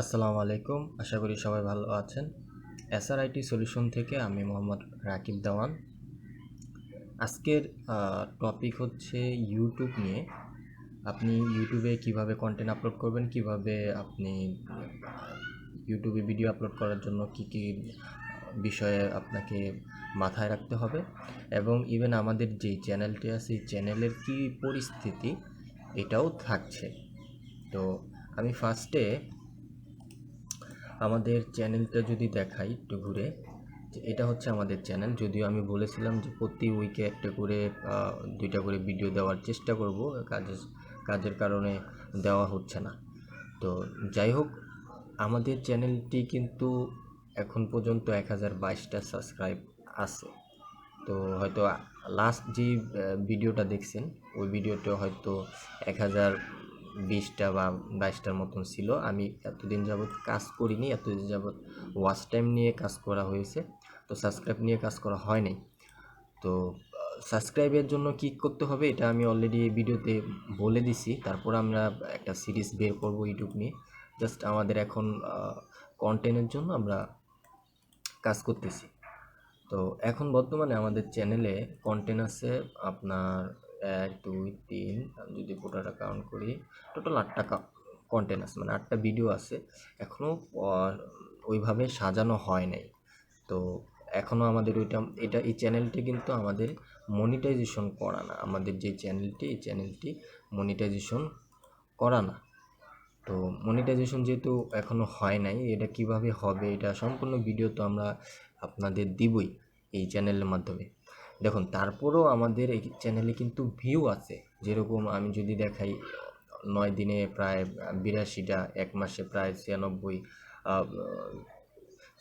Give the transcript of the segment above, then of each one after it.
আসসালামু আলাইকুম, আশা করি সবাই ভালো আছেন। SAR IT সলিউশন থেকে আমি মোহাম্মদ রাকিব দেওয়ান। আজকের টপিক হচ্ছে ইউটিউব নিয়ে। আপনি ইউটিউবে কিভাবে কন্টেন্ট আপলোড করবেন, কিভাবে আপনি ইউটিউবে ভিডিও আপলোড করার জন্য কি কি বিষয়ে আপনাকে মাথায় রাখতে হবে, এবং ইভেন আমাদের যেই চ্যানেলটি আছে এই চ্যানেলের কি পরিস্থিতি এটাও থাকছে। তো আমি ফার্স্টে আমাদের চ্যানেলটা যদি দেখাই একটু ঘুরে, যে এটা হচ্ছে আমাদের চ্যানেল। যদিও আমি বলেছিলাম যে প্রতি উইকে একটা করে 2টা করে ভিডিও দেওয়ার চেষ্টা করব, কাজের কারণে দেওয়া হচ্ছে না। তো যাই হোক, আমাদের চ্যানেলটি কিন্তু এখন পর্যন্ত 1022টা সাবস্ক্রাইব আছে। তো হয়তো লাস্ট যে ভিডিওটা দেখছেন ওই ভিডিওটা হয়তো 1020টা বা 22টার মতন ছিল। আমি এতদিন যাবৎ কাজ করিনি, এতদিন যাবৎ ওয়াচ টাইম নিয়ে কাজ করা হয়েছে, তো সাবস্ক্রাইব নিয়ে কাজ করা হয়নি। তো সাবস্ক্রাইবের জন্য কী করতে হবে এটা আমি অলরেডি এই ভিডিওতে বলে দিছি। তারপর আমরা একটা সিরিজ বের করব ইউটিউব নিয়ে। জাস্ট আমাদের এখন কন্টেন্টের জন্য আমরা কাজ করতেছি। তো এখন বর্তমানে আমাদের চ্যানেলে কন্টেন্ট আছে আপনার 1 2 3, আমি যদি পুরোটা কাউন্ট করি টোটাল 8টা কন্টেন্ট আছে, মানে 8টা ভিডিও আছে। এখনও ওইভাবে সাজানো হয় নাই। তো এখনও আমাদের এই চ্যানেলটি কিন্তু আমাদের মনিটাইজেশন করা না। আমাদের যে চ্যানেলটি, এই চ্যানেলটি মনিটাইজেশন করা না। তো মনিটাইজেশন যেহেতু এখনও হয় নাই, এটা কিভাবে হবে এটা সম্পূর্ণ ভিডিও তো আমরা আপনাদের দিবই এই চ্যানেলের মাধ্যমে। দেখুন, তারপরেও আমাদের এই চ্যানেলে কিন্তু ভিউ আছে। যেরকম আমি যদি দেখাই, 9 দিনে প্রায় 82টা, 1 মাসে প্রায়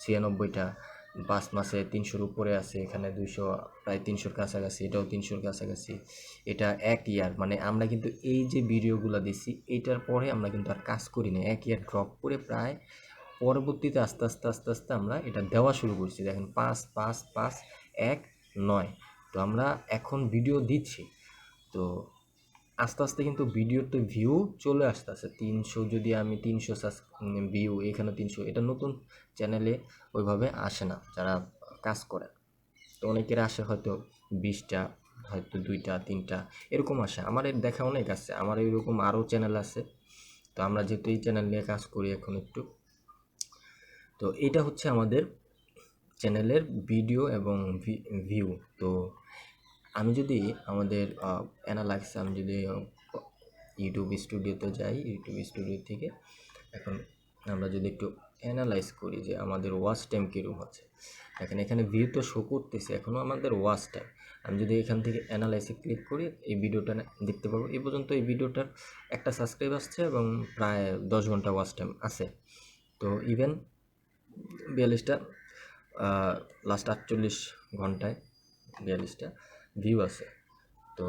96টা, 5 মাসে 300-র উপরে আছে, এখানে 200, প্রায় 300-র কাছাকাছি, এটাও 300-র কাছাকাছি। এটা 1 ইয়ার, মানে আমরা কিন্তু এই যে ভিডিওগুলো দিছি এইটার পরে আমরা কিন্তু আর কাজ করি না, 1 ইয়ার ড্রপ করে প্রায় পরবর্তীতে আস্তে আস্তে আস্তে আস্তে আমরা এটা দেওয়া শুরু করছি। দেখেন 5 5 5 1 9। তো আমরা এখন ভিডিও দিচ্ছি, তো আস্তে আস্তে কিন্তু ভিডিওতে ভিউ চলে আসতেছে 300। যদি আমি 300 ভিউ, এখানে 300, এটা নতুন চ্যানেলে ওইভাবে আসে না যারা কাজ করে। তো অনেকের আসে হয়তো 20টা, হয়তো 2টা 3টা এরকম আসে। আমার এর দেখা অনেক আছে, আমার এরকম আরও চ্যানেল আছে। তো আমরা যেহেতু এই চ্যানেল নিয়ে কাজ করি এখন একটু, তো এটা হচ্ছে আমাদের চ্যানেলের ভিডিও এবং ভিউ। তো আমি যদি আমাদের অ্যানালাইসিস, আমি যদি ইউটিউব স্টুডিওতে যাই, ইউটিউব স্টুডিও থেকে এখন আমরা যদি একটু অ্যানালাইজ করি যে আমাদের ওয়াচ টাইম কীরকম হচ্ছে, এখানে ভিউ তো শো করতেছে, এখনও আমাদের ওয়াচ টাইম। আমি যদি এখান থেকে অ্যানালাইসে ক্লিক করি এই ভিডিওটা দেখতে পাবো এই পর্যন্ত এই ভিডিওটার একটা সাবস্ক্রাইব আসছে এবং প্রায় 10 ঘন্টা ওয়াচ টাইম আছে। তো ইভেন 42টা, লাস্ট 48 ঘন্টায় 42টা ভিউ আছে। তো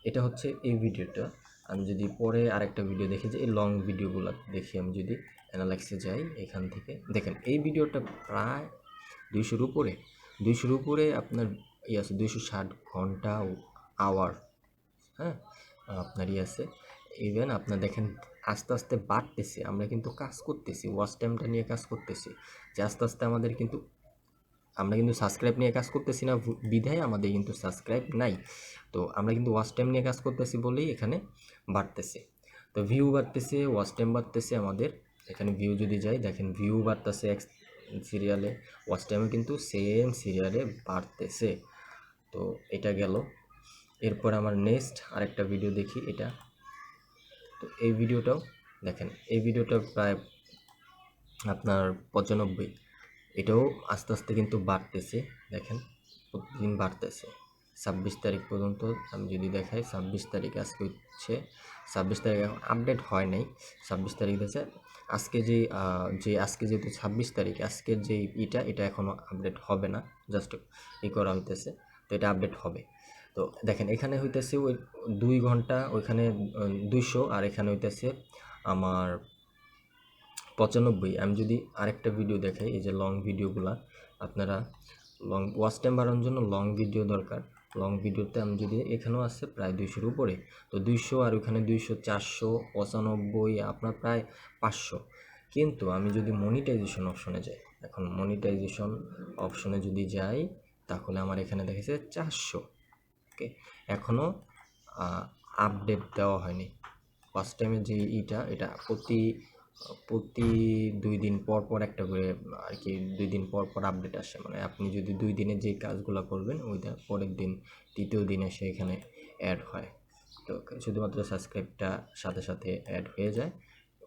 এটা হচ্ছে এই ভিডিওটা। আমি যদি পরে আরেকটা ভিডিও দেখি, যে এই লং ভিডিওগুলো দেখি, আমি যদি অ্যানালাইসে যাই এখান থেকে, দেখেন এই ভিডিওটা প্রায় 200-র উপরে আপনার আছে, 260 ঘন্টা আওয়ার। হ্যাঁ, আপনার আছে। ইভেন আপনার দেখেন আস্তে আস্তে বাড়তেছে, আমরা কিন্তু কাজ করতেছি, ওয়াচ টাইমটা নিয়ে কাজ করতেছি, যে আস্তে আস্তে আমাদের কিন্তু, আমরা কিন্তু সাবস্ক্রাইব নিয়ে কাজ করতেছি না বিধায় আমাদের কিন্তু সাবস্ক্রাইব নাই। তো আমরা কিন্তু ওয়াচ টাইম নিয়ে কাজ করতেছি বলেই এখানে বাড়তেছে। তো ভিউ বাড়তেছে, ওয়াচ টাইম বাড়তেছে আমাদের। এখানে ভিউ যদি যাই, দেখেন ভিউ বাড়তেছে এক সিরিয়ালে, ওয়াচ টাইমও কিন্তু সেম সিরিয়ালে বাড়তেছে। তো এটা গেল। এরপর আমার নেক্সট আরেকটা ভিডিও দেখি এটা। তো এই ভিডিওটাও দেখেন, এই ভিডিওটা প্রায় আপনার 95, এটাও আস্তে আস্তে কিন্তু বাড়তেছে। দেখেন প্রতিদিন বাড়তেছে। 26 তারিখ পর্যন্ত আমি যদি দেখাই, 26 তারিখ আজকে হচ্ছে 26 তারিখ, এখন আপডেট হয় নাই। 26 তারিখ আছে আজকে, আজকে যেহেতু 26 তারিখ, আজকের যে এটা এখনও আপডেট হবে না, জাস্ট করা হইতেছে। তো এটা আপডেট হবে। তো দেখেন এখানে হইতেছে ওই 2 ঘন্টা, ওইখানে 200, আর এখানে হইতেছে আমার 95। আমি যদি আরেকটা ভিডিও দেখাই, এই যে লং ভিডিওগুলা, আপনারা লং ওয়াচ টাইম বাড়ানোর জন্য লং ভিডিও দরকার। লং ভিডিওতে আমি যদি, এখানেও আছে প্রায় 200-র উপরে। তো 200, আর ওখানে 200, 495, আপনার প্রায় 500। কিন্তু আমি যদি মনিটাইজেশন অপশনে যাই, এখন মনিটাইজেশন অপশনে যদি যাই তাহলে আমার এখানে দেখেছে 400। ওকে, এখনও আপডেট দেওয়া হয়নি। ফার্স্ট টাইমে যে এটা প্রতি প্রতি 2 দিন পর পর একটা করে আর কি, 2 দিন পর পর আপডেট আসে। মানে আপনি যদি 2 দিনে যে কাজগুলো করবেন ওইটা পরের দিন, তৃতীয় দিনে সে এখানে অ্যাড হয়। তো শুধুমাত্র সাবস্ক্রাইবটা সাথে সাথে অ্যাড হয়ে যায়,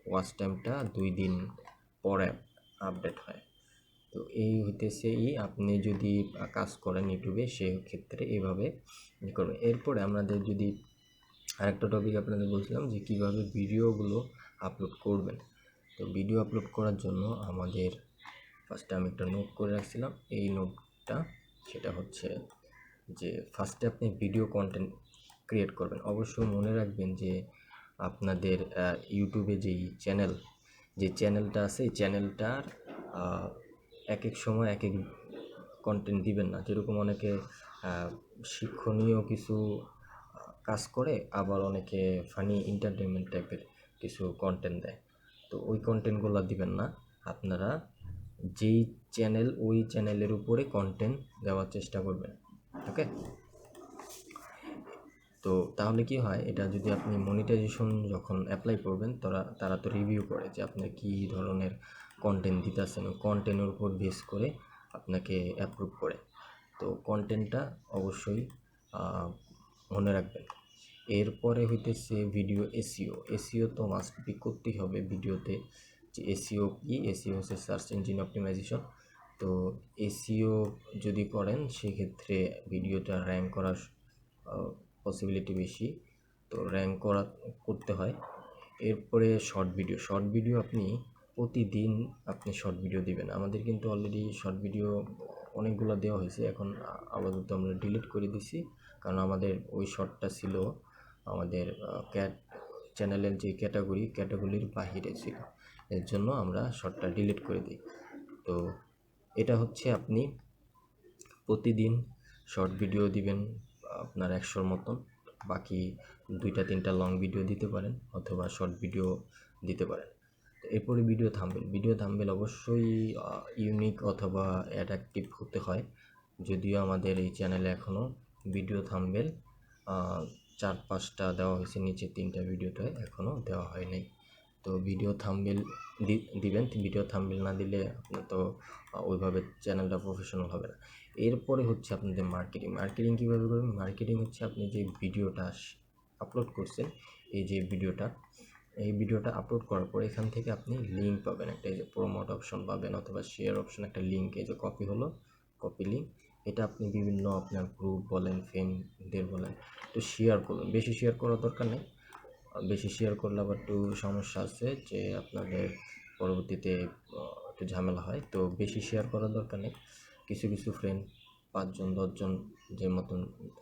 ওয়াচ টাইমটা 2 দিন পরে আপডেট হয়। তো এই হইতেছে আপনি যদি কাজ করেন ইউটিউবে সেই ক্ষেত্রে এইভাবে করবেন। এরপরে আমাদের যদি আরেকটা টপিক আপনাদের বলছিলাম যে কীভাবে ভিডিওগুলো আপলোড করবেন। তো ভিডিও আপলোড করার জন্য আমাদের ফার্স্টে আমি একটা নোট করে রাখছিলাম, এই নোটটা সেটা হচ্ছে যে ফার্স্টে আপনি ভিডিও কন্টেন্ট ক্রিয়েট করবেন। অবশ্যই মনে রাখবেন যে আপনাদের ইউটিউবে যে চ্যানেলটা আছে এই চ্যানেলটার এক এক সময় এক এক কন্টেন্ট দিবেন না। যেরকম অনেকে শিক্ষণীয় কিছু কাজ করে, আবার অনেকে ফানি এন্টারটেনমেন্ট টাইপের কিছু কন্টেন্ট দেয়। তো ওই কন্টেন্টগুলো দিবেন না। আপনারা যেই চ্যানেল ওই চ্যানেলের উপরে কন্টেন্ট দেওয়ার চেষ্টা করবেন। ওকে, তো তাহলে কি হয়, এটা যদি আপনি মনিটাইজেশন যখন অ্যাপ্লাই করবেন তারা তো রিভিউ করে যে আপনি কী ধরনের কন্টেন্ট দিতেছেন, ওই কন্টেন্টের উপর বেস করে আপনাকে অ্যাপ্রুভ করে। তো কন্টেন্টটা অবশ্যই মনে রাখবেন। এরপরে হইতেছে ভিডিও এসইও তো মাস্ট বি করতেই হবে ভিডিওতে। যে এসইও কি, এসইও হচ্ছে সার্চ ইঞ্জিন অপটিমাইজেশন। তো এসইও যদি করেন সেক্ষেত্রে ভিডিওটা র্যাঙ্ক করার পসিবিলিটি বেশি, তো র্যাঙ্ক করতে হয়। এরপরে শর্ট ভিডিও আপনি প্রতিদিন শর্ট ভিডিও দিবেন। আমাদের কিন্তু অলরেডি শর্ট ভিডিও অনেকগুলো দেওয়া হয়েছে, এখন আপাতত আমরা ডিলিট করে দিছি, কারণ আমাদের ওই শর্টটা ছিল আমাদের চ্যানেলের যে ক্যাটাগরির বাহিরে ছিল, এর জন্য আমরা শর্টটা ডিলিট করে দিই। তো এটা হচ্ছে আপনি প্রতিদিন শর্ট ভিডিও দিবেন আপনার 100-র মতন, বাকি 2-3টা লং ভিডিও দিতে পারেন অথবা শর্ট ভিডিও দিতে পারেন। তো এরপরে ভিডিও থাম্বনেল অবশ্যই ইউনিক অথবা অ্যাট্রাকটিভ হতে হয়। যদিও আমাদের এই চ্যানেলে এখনও ভিডিও থাম্বনেল 4-5টা দেওয়া হয়েছে, নিচে 3টা ভিডিওতে এখনও দেওয়া হয় নাই। তো ভিডিও থাম্বনেল দিবেন। ভিডিও থাম্বনেল না দিলে আপনার তো ওইভাবে চ্যানেলটা প্রফেশনাল হবে না। এরপরে হচ্ছে আপনাদের মার্কেটিং কীভাবে করবেন। মার্কেটিং হচ্ছে আপনি যে ভিডিওটা আপলোড করছেন, এই যে এই ভিডিওটা আপলোড করার পর এখান থেকে আপনি লিঙ্ক পাবেন একটা, এই যে প্রমোট অপশন পাবেন অথবা শেয়ার অপশন, একটা লিঙ্ক, এই যে কপি লিঙ্ক। এটা আপনি বিভিন্ন আপনার গ্রুপ বলেন, ফ্রেন্ডদের বলেন, একটু শেয়ার করবেন। বেশি শেয়ার করার দরকার নেই, বেশি শেয়ার করলে আবার একটু সমস্যা আছে যে আপনাদের পরবর্তীতে একটু ঝামেলা হয়। তো বেশি শেয়ার করার দরকার নেই, কিছু ফ্রেন্ড 5জন 10জন যে মতন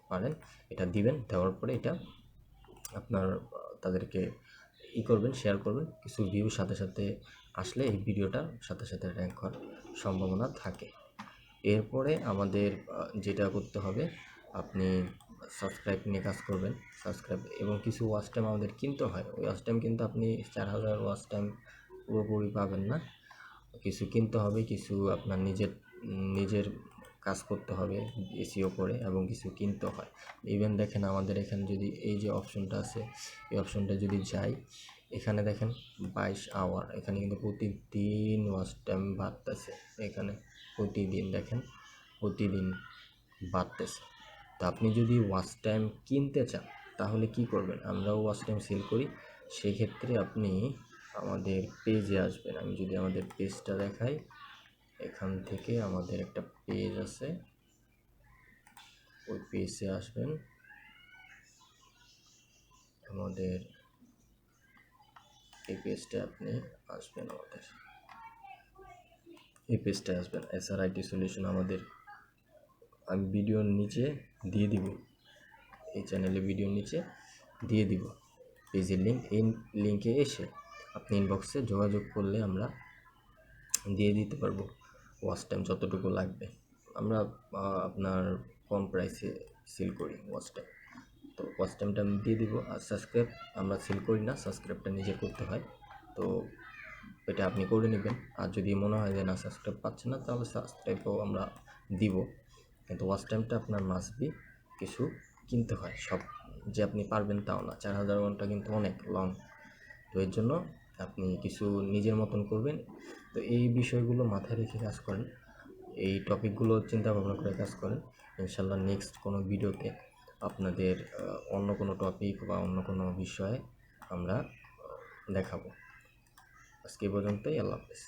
পারেন এটা দিবেন। দেওয়ার পরে এটা আপনার তাদেরকে শেয়ার করবেন। কিছু ভিউ সাথে সাথে আসলে এই ভিডিওটা সাথে সাথে র্যাঙ্ক হওয়ার সম্ভাবনা থাকে। এরপরে আমাদের যেটা করতে হবে, আপনি সাবস্ক্রাইব নিয়ে কাজ করবেন। সাবস্ক্রাইব এবং কিছু ওয়াচ টাইম আমাদের কিনতে হয়। ওই ওয়াচ টাইম কিন্তু আপনি 4000 ওয়াচ টাইম পুরোপুরি পাবেন না, কিছু কিনতে হবে, কিছু আপনার নিজের কাজ করতে হবে এসইও করে, এবং কিছু কিনতে হয়। ইভেন দেখেন আমাদের এখানে যদি এই যে অপশনটা আছে, এই অপশনটা যদি যাই, এখানে দেখেন 22 আওয়ার, এখানে কিন্তু প্রতিদিন ওয়াচ টাইম বাড়তেছে। এখানে প্রতিদিন বাড়তেছে। তো আপনি যদি ওয়াচ টাইম কিনতে চান তাহলে কি করবেন, আমরাও ওয়াচ টাইম সেল করি। সেক্ষেত্রে আপনি আমাদের পেজে আসবেন। আমি যদি আমাদের পেজটা দেখাই, এখান থেকে আমাদের একটা পেজ আছে, ওই পেজে আসবেন। আমাদের এই পেজটা আপনি আসবেন, SAR IT Solution আমাদের, আমি ভিডিওর নিচে দিয়ে দিব, এই চ্যানেলে ভিডিওর নিচে দিয়ে দিব পেজের লিঙ্ক। এই লিঙ্কে এসে আপনি ইনবক্সে যোগাযোগ করলে আমরা দিয়ে দিতে পারবো ওয়াচ টাইম যতটুকু লাগবে। আমরা আপনার কম প্রাইসে সেল করি ওয়াচ টাইম, তো ওয়াচ টাইমটা আমি দিয়ে দিব। আর সাবস্ক্রাইব আমরা সেল করি না, সাবস্ক্রাইবটা নিজে করতে হয়। তো এটা আপনি করে নেবেন। আর যদি মনে হয় যে না সাবস্ক্রাইব পাচ্ছেন না, তাহলে সাবস্ক্রাইবও আমরা দিব, কিন্তু ওয়াচ টাইমটা আপনার মাস্ট বি কিছু কিনতে হয়। সব যে আপনি পারবেন তাও না, 4000 ঘন্টা কিন্তু অনেক লং। তো এর জন্য আপনি কিছু নিজের মতন করবেন। তো এই বিষয়গুলো মাথায় রেখে কাজ করেন, এই টপিকগুলো চিন্তা ভাবনা করে কাজ করেন। ইনশাল্লাহ নেক্সট কোনো ভিডিওতে আপনাদের অন্য কোনো টপিক বা অন্য কোনো বিষয়ে আমরা দেখাবো। আজকে এই পর্যন্তই। আল্লাহ হাফেজ।